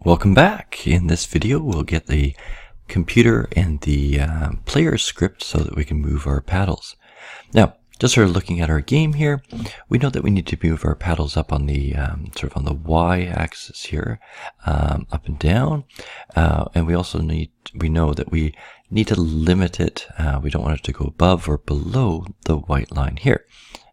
Welcome back. In this video, we'll get the computer and the player script so that we can move our paddles. Now, just sort of looking at our game here, we know that we need to move our paddles up on the sort of on the y-axis here, up and down, and we also know that we need to limit it. We don't want it to go above or below the white line here.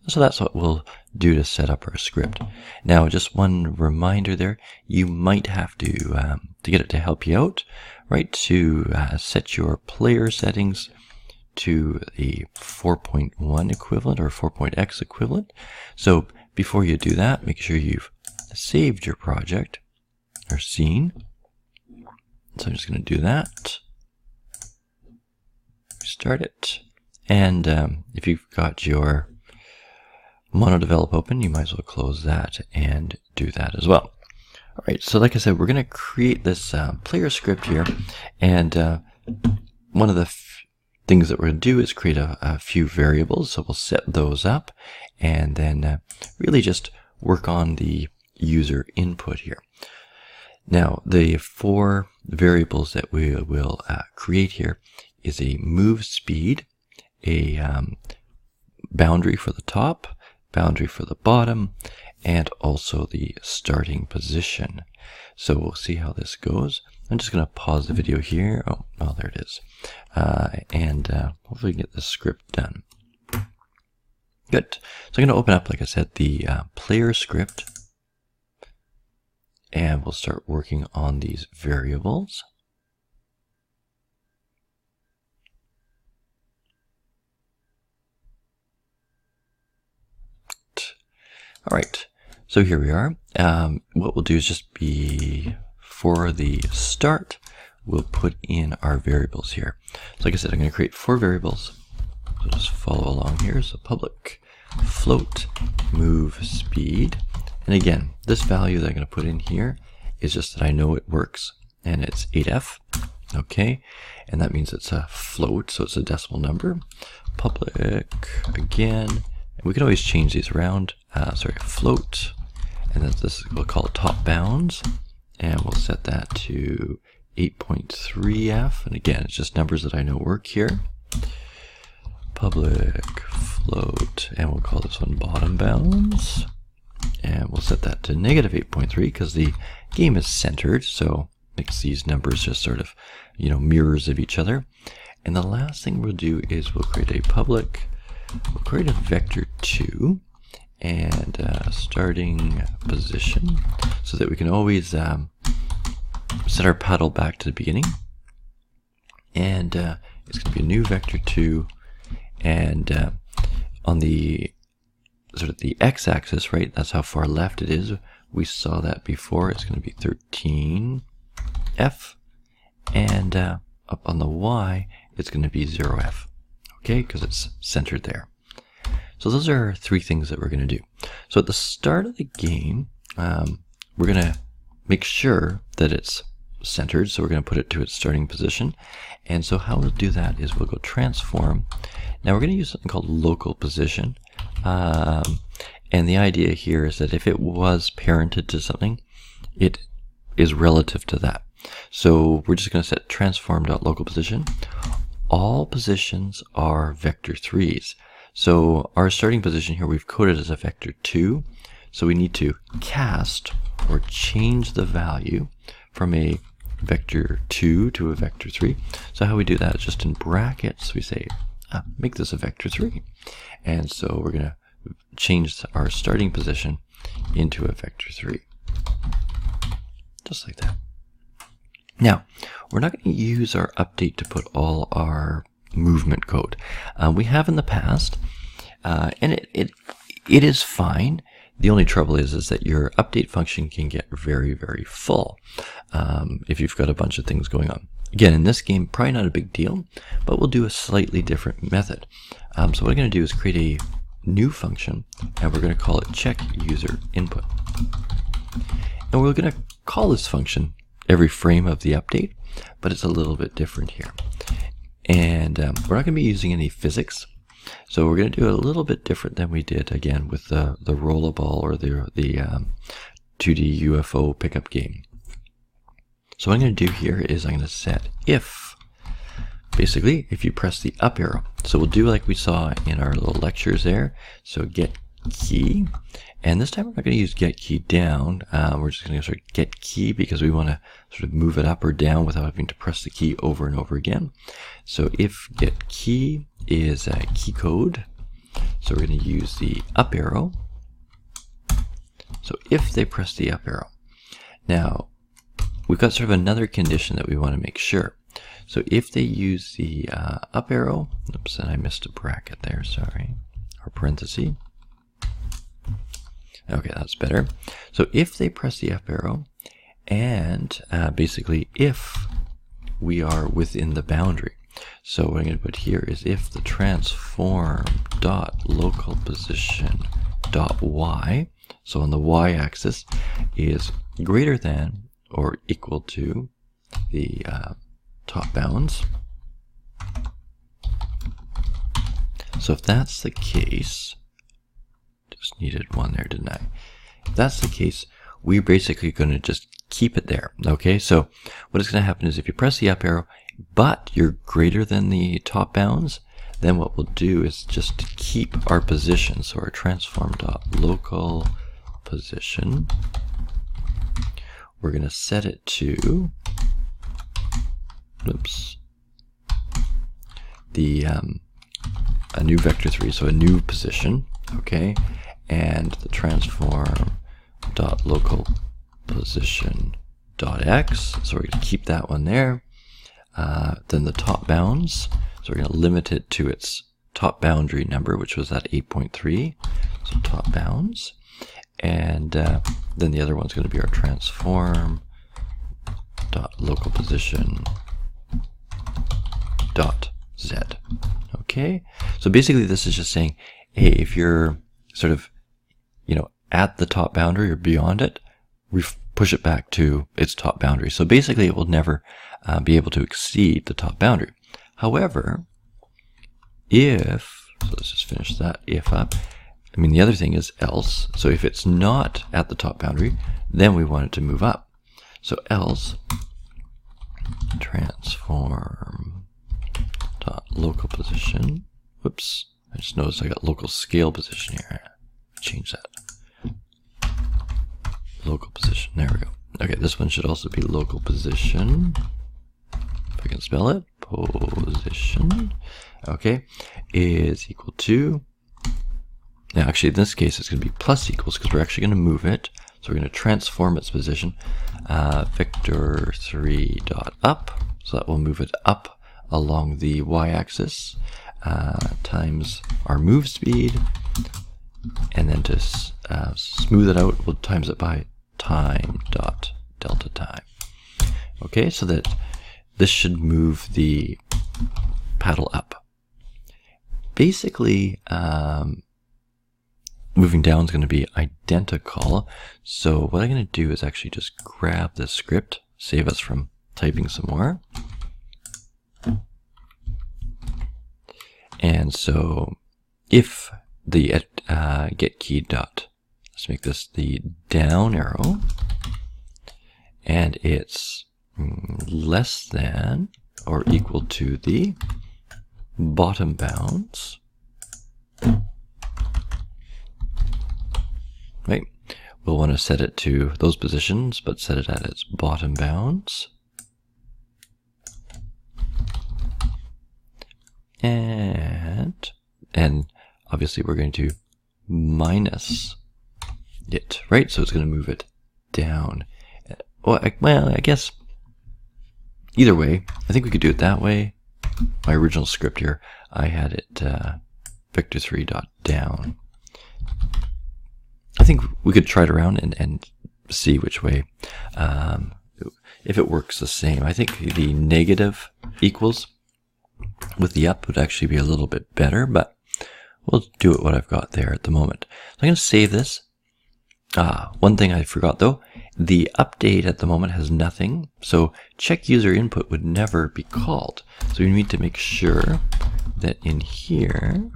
So that's what we'll do to set up our script. Now, just one reminder there, you might have to get it to help you out, right, to set your player settings to the 4.1 equivalent or 4.x equivalent. So before you do that, make sure you've saved your project or scene. So I'm just going to do that. Start it. And if you've got your MonoDevelop open, you might as well close that and do that as well. All right, so like I said, we're going to create this player script here, and one of the things that we're going to do is create a few variables. So we'll set those up and then really just work on the user input here. Now, the four variables that we will create here is a move speed, a boundary for the top, boundary for the bottom, and also the starting position. So we'll see how this goes. I'm just going to pause the video here. Oh, there it is. And hopefully get the script done. Good. So I'm going to open up, like I said, the player script, and we'll start working on these variables. All right, so here we are. What we'll do is just for the start, we'll put in our variables here. So like I said, I'm going to create four variables. So just follow along here. So public float move speed. And again, this value that I'm going to put in here is just that I know it works, and it's 8f. Okay, and that means it's a float, so it's a decimal number. Public again. And we can always change these around. Float, and then we'll call it top bounds, and we'll set that to 8.3f. And again, it's just numbers that I know work here. Public float, and we'll call this one bottom bounds, and we'll set that to negative 8.3 because the game is centered, so makes these numbers just sort of, mirrors of each other. And the last thing we'll do is we'll create a vector2 and starting position, so that we can always set our paddle back to the beginning. And it's going to be a new vector2, and on the sort of the x-axis, right, that's how far left it is. We saw that before. It's going to be 13f, and up on the y, it's going to be 0f. Okay, because it's centered there. So those are three things that we're going to do. So at the start of the game, we're going to make sure that it's centered. So we're going to put it to its starting position. And so how we'll do that is we'll go transform. Now we're going to use something called local position. And the idea here is that if it was parented to something, it is relative to that. So we're just going to set transform.local position. All positions are vector3s. So our starting position here, we've coded as a vector2. So we need to cast or change the value from a vector2 to a vector3. So how we do that is just in brackets, we say, make this a vector3. And so we're going to change our starting position into a vector3. Just like that. Now, we're not going to use our update to put all our movement code. We have in the past, and it is fine. The only trouble is that your update function can get very, very full if you've got a bunch of things going on. Again, in this game, probably not a big deal, but we'll do a slightly different method. So what I'm going to do is create a new function, and we're going to call it check user input. And we're going to call this function every frame of the update, but it's a little bit different here. And we're not going to be using any physics, so we're going to do it a little bit different than we did, again, with the Rollerball or the 2D UFO pickup game. So what I'm going to do here is I'm going to set if, basically, if you press the up arrow. So we'll do like we saw in our little lectures there. So get key. And this time we're not going to use get key down. We're just going to sort of get key because we want to sort of move it up or down without having to press the key over and over again. So if get key is a key code, so we're going to use the up arrow. So if they press the up arrow. Now, we've got sort of another condition that we want to make sure. So if they use the up arrow, oops, and I missed a bracket there, sorry, or parenthesis. Okay, that's better. So if they press the up arrow, and basically if we are within the boundary. So what I'm going to put here is if the transform dot local position dot y, so on the y-axis, is greater than or equal to the top bounds. So if that's the case, just needed one there, didn't I? If that's the case, we're basically going to just keep it there. Okay, so what is going to happen is if you press the up arrow, but you're greater than the top bounds, then what we'll do is just keep our position. So our transform dot local position, we're going to set it to, oops, the a new vector 3, so a new position, okay, and the transform dot local position dot x, so we're going to keep that one there. Then the top bounds, so we're going to limit it to its top boundary number, which was at 8.3, so top bounds. And then the other one's going to be our transform dot local position dot z. Okay, so basically this is just saying, hey, if you're sort of, you know, at the top boundary or beyond it, we push it back to its top boundary. So basically it will never be able to exceed the top boundary. However, if, so let's just finish that if up. I mean, the other thing is else. So if it's not at the top boundary, then we want it to move up. So else transform dot local position. Whoops, I just noticed I got local scale position here. Change that. Local position, there we go. Okay, this one should also be local position. If I can spell it, position, okay, is equal to, now actually in this case it's going to be plus equals because we're actually going to move it. So we're going to transform its position, vector 3 dot up, so that will move it up along the y-axis, times our move speed, and then to smooth it out, we'll times it by time dot delta time. Okay, so that this should move the paddle up. Basically, moving down is going to be identical. So what I'm going to do is actually just grab this script, save us from typing some more. And so if the get key dot, let's make this the down arrow, and it's less than or equal to the bottom bounds, right? We'll want to set it to those positions, but set it at its bottom bounds. And obviously we're going to minus it, right? So it's going to move it down. Well, I guess either way, I think we could do it that way. My original script here, I had it vector 3 dot down. I think we could try it around and see which way, if it works the same. I think the negative equals with the up would actually be a little bit better, but we'll do it what I've got there at the moment. So I'm going to save this. One thing I forgot though, the update at the moment has nothing, so check user input would never be called. So you need to make sure that in here,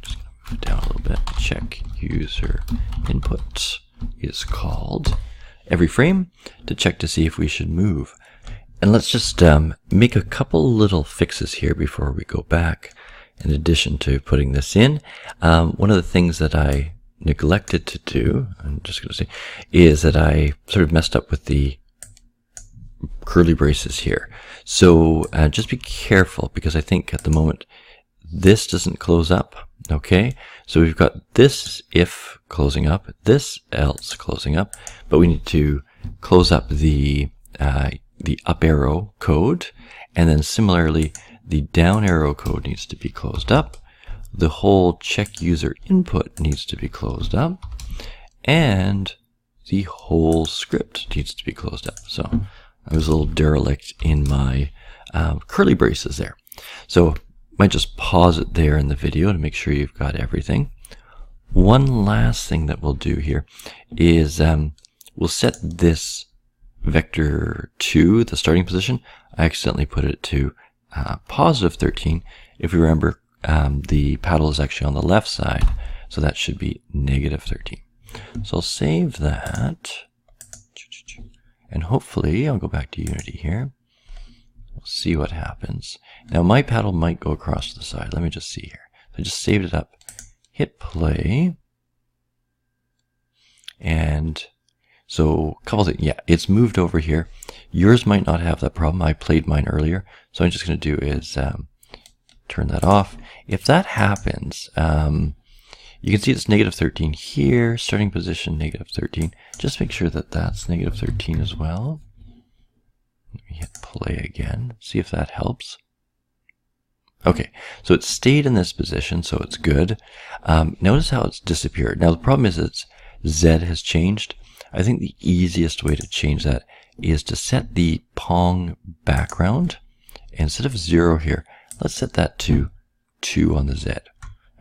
just going to move it down a little bit, check user input is called, every frame to check to see if we should move. And let's just make a couple little fixes here before we go back. In addition to putting this in, one of the things that I neglected to do, I'm just going to say, is that I sort of messed up with the curly braces here. So just be careful, because I think at the moment this doesn't close up. Okay, so we've got this if closing up, this else closing up, but we need to close up the up arrow code, and then similarly the down arrow code needs to be closed up. The whole check user input needs to be closed up, and the whole script needs to be closed up. So I was a little derelict in my curly braces there. So might just pause it there in the video to make sure you've got everything. One last thing that we'll do here is we'll set this vector 2, the starting position. I accidentally put it to positive 13. If you remember, the paddle is actually on the left side, so that should be negative 13. So I'll save that, and hopefully I'll go back to Unity here. We'll see what happens. Now my paddle might go across to the side. Let me just see here. I just saved it up, hit play, and so a couple things. Yeah, it's moved over here. Yours might not have that problem. I played mine earlier, so I'm just going to do is turn that off. If that happens, you can see it's negative 13 here, starting position negative 13. Just make sure that that's negative 13 as well. Let me hit play again, see if that helps. Okay, so it stayed in this position, so it's good. Notice how it's disappeared. Now the problem is that Z has changed. I think the easiest way to change that is to set the Pong background. Instead of 0 here, let's set that to 2 on the Z.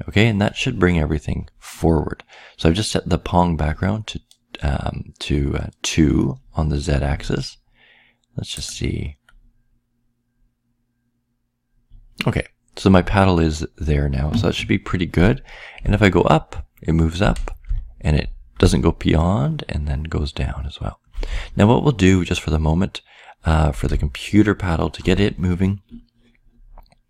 Okay, and that should bring everything forward. So I've just set the Pong background to 2 on the Z axis. Let's just see. Okay, so my paddle is there now, so that should be pretty good. And if I go up, it moves up, and it doesn't go beyond, and then goes down as well. Now what we'll do, just for the moment, for the computer paddle, to get it moving,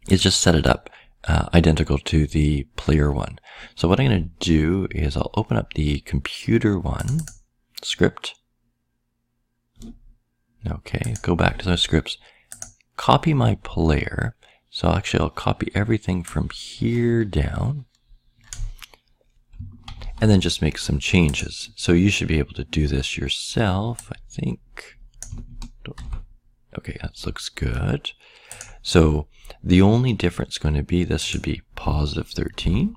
is just set it up identical to the player one. So what I'm going to do is I'll open up the computer one script. Okay, go back to those scripts, copy my player. So actually I'll copy everything from here down, and then just make some changes. So you should be able to do this yourself, I think. Okay, that looks good. So the only difference going to be, this should be positive 13.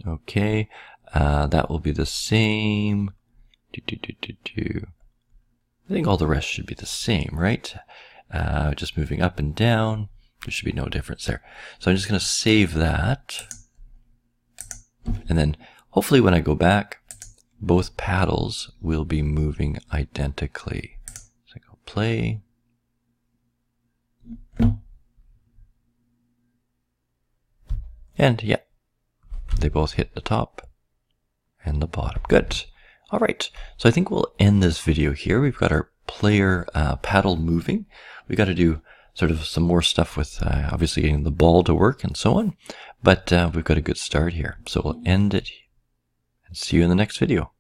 Okay, that will be the same. I think all the rest should be the same, right? Just moving up and down. There should be no difference there. So I'm just going to save that. And then hopefully when I go back, both paddles will be moving identically. So I go play. And yeah, they both hit the top and the bottom. Good. All right. So I think we'll end this video here. We've got our player paddle moving. We got to do sort of some more stuff with obviously getting the ball to work and so on. But we've got a good start here. So we'll end it and see you in the next video.